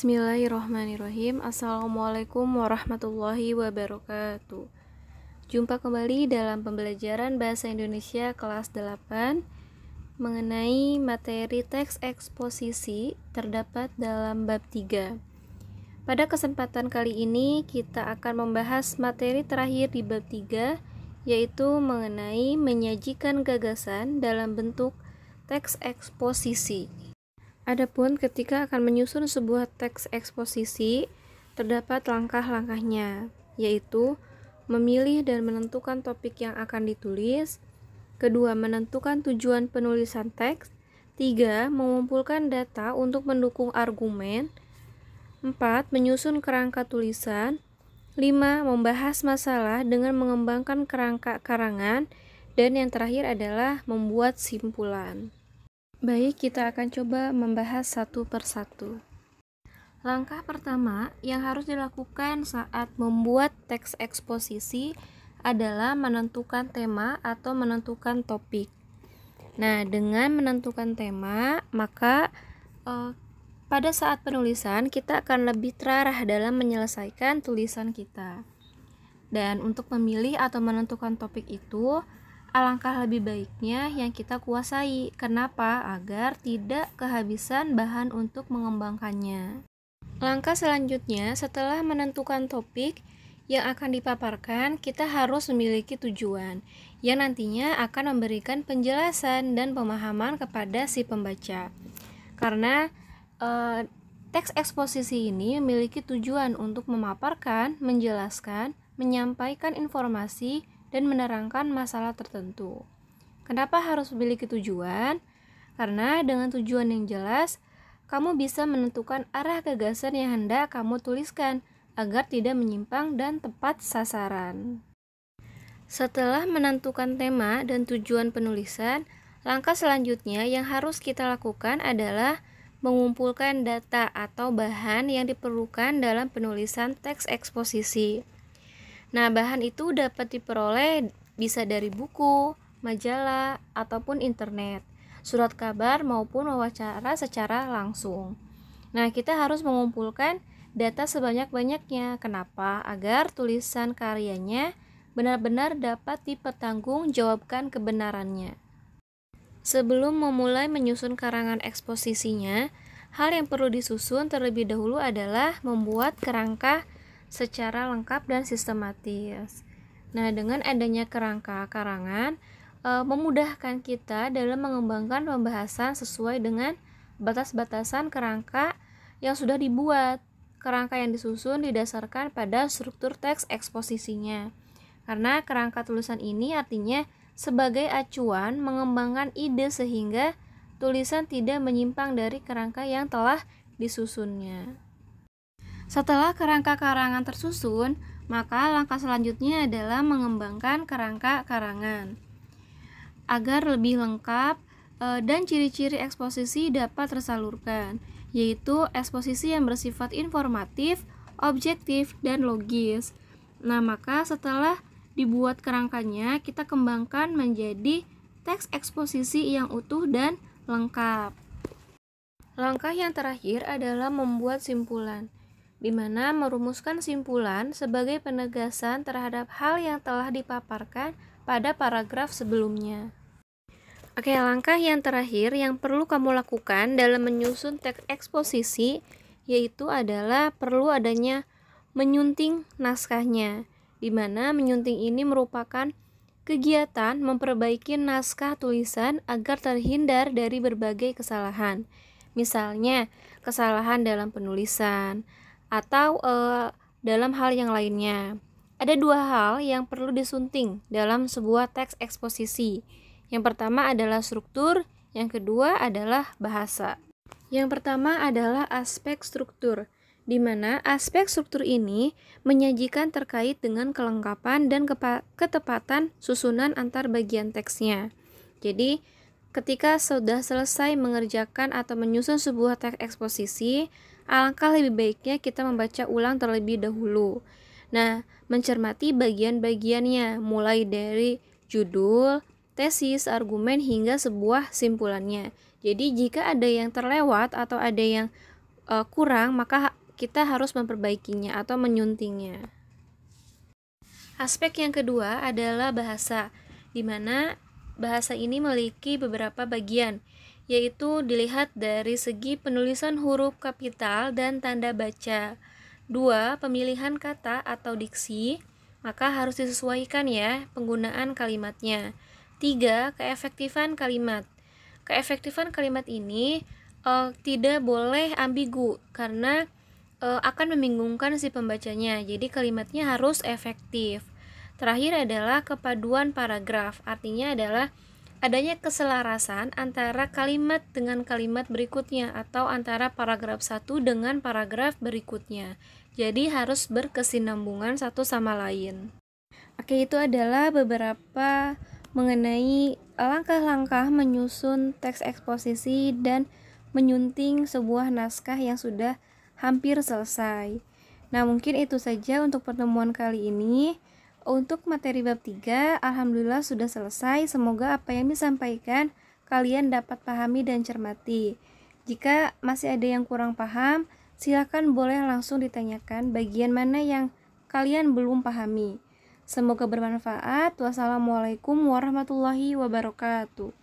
Bismillahirrahmanirrahim. Assalamualaikum warahmatullahi wabarakatuh. Jumpa kembali dalam pembelajaran Bahasa Indonesia kelas 8 mengenai materi teks eksposisi terdapat dalam bab 3. Pada kesempatan kali ini kita akan membahas materi terakhir di bab 3, yaitu mengenai menyajikan gagasan dalam bentuk teks eksposisi. Adapun ketika akan menyusun sebuah teks eksposisi, terdapat langkah-langkahnya, yaitu memilih dan menentukan topik yang akan ditulis, kedua, menentukan tujuan penulisan teks, 3, mengumpulkan data untuk mendukung argumen, 4, menyusun kerangka tulisan, 5, membahas masalah dengan mengembangkan kerangka karangan, dan yang terakhir adalah membuat simpulan. Baik, kita akan coba membahas satu persatu. Langkah pertama yang harus dilakukan saat membuat teks eksposisi adalah menentukan tema atau menentukan topik. Nah, dengan menentukan tema, maka pada saat penulisan kita akan lebih terarah dalam menyelesaikan tulisan kita. Dan untuk memilih atau menentukan topik itu, alangkah lebih baiknya yang kita kuasai. Kenapa? Agar tidak kehabisan bahan untuk mengembangkannya. Langkah selanjutnya, setelah menentukan topik yang akan dipaparkan, kita harus memiliki tujuan yang nantinya akan memberikan penjelasan dan pemahaman kepada si pembaca. Karena teks eksposisi ini memiliki tujuan untuk memaparkan, menjelaskan, menyampaikan informasi, dan menerangkan masalah tertentu. Kenapa harus memiliki tujuan? Karena dengan tujuan yang jelas, kamu bisa menentukan arah gagasan yang hendak kamu tuliskan agar tidak menyimpang dan tepat sasaran. Setelah menentukan tema dan tujuan penulisan, langkah selanjutnya yang harus kita lakukan adalah mengumpulkan data atau bahan yang diperlukan dalam penulisan teks eksposisi. Nah, bahan itu dapat diperoleh bisa dari buku, majalah, ataupun internet, surat kabar maupun wawancara secara langsung. Nah, kita harus mengumpulkan data sebanyak-banyaknya. Kenapa? Agar tulisan karyanya benar-benar dapat dipertanggungjawabkan kebenarannya. Sebelum memulai menyusun karangan eksposisinya, hal yang perlu disusun terlebih dahulu adalah membuat kerangka secara lengkap dan sistematis. Nah, dengan adanya kerangka karangan memudahkan kita dalam mengembangkan pembahasan sesuai dengan batas-batasan kerangka yang sudah dibuat. Kerangka yang disusun didasarkan pada struktur teks eksposisinya. Karena kerangka tulisan ini artinya sebagai acuan mengembangkan ide sehingga tulisan tidak menyimpang dari kerangka yang telah disusunnya. Setelah kerangka karangan tersusun, maka langkah selanjutnya adalah mengembangkan kerangka karangan. Agar lebih lengkap dan ciri-ciri eksposisi dapat tersalurkan, yaitu eksposisi yang bersifat informatif, objektif, dan logis. Nah, maka setelah dibuat kerangkanya, kita kembangkan menjadi teks eksposisi yang utuh dan lengkap. Langkah yang terakhir adalah membuat simpulan, di mana merumuskan simpulan sebagai penegasan terhadap hal yang telah dipaparkan pada paragraf sebelumnya. Oke, langkah yang terakhir yang perlu kamu lakukan dalam menyusun teks eksposisi yaitu adalah perlu adanya menyunting naskahnya, di mana menyunting ini merupakan kegiatan memperbaiki naskah tulisan agar terhindar dari berbagai kesalahan. Misalnya, kesalahan dalam penulisan, atau dalam hal yang lainnya. Ada dua hal yang perlu disunting dalam sebuah teks eksposisi. Yang pertama adalah struktur, yang kedua adalah bahasa. Yang pertama adalah aspek struktur, di mana aspek struktur ini menyajikan terkait dengan kelengkapan dan ketepatan susunan antar bagian teksnya. Jadi, ketika sudah selesai mengerjakan atau menyusun sebuah teks eksposisi, alangkah lebih baiknya kita membaca ulang terlebih dahulu. Nah, mencermati bagian-bagiannya, mulai dari judul, tesis, argumen, hingga sebuah simpulannya. Jadi, jika ada yang terlewat atau ada yang kurang, maka kita harus memperbaikinya atau menyuntingnya. Aspek yang kedua adalah bahasa, di mana bahasa ini memiliki beberapa bagian, yaitu dilihat dari segi penulisan huruf kapital dan tanda baca. 2. Pemilihan kata atau diksi, maka harus disesuaikan ya penggunaan kalimatnya. 3. Keefektifan kalimat. Keefektifan kalimat ini tidak boleh ambigu, karena akan membingungkan si pembacanya. Jadi kalimatnya harus efektif. Terakhir adalah kepaduan paragraf, artinya adalah adanya keselarasan antara kalimat dengan kalimat berikutnya atau antara paragraf 1 dengan paragraf berikutnya. Jadi harus berkesinambungan satu sama lain. Oke, itu adalah beberapa mengenai langkah-langkah menyusun teks eksposisi dan menyunting sebuah naskah yang sudah hampir selesai. Nah, mungkin itu saja untuk pertemuan kali ini. Untuk materi bab 3, alhamdulillah sudah selesai. Semoga apa yang disampaikan kalian dapat pahami dan cermati. Jika masih ada yang kurang paham, silakan boleh langsung ditanyakan bagian mana yang kalian belum pahami. Semoga bermanfaat. Wassalamualaikum warahmatullahi wabarakatuh.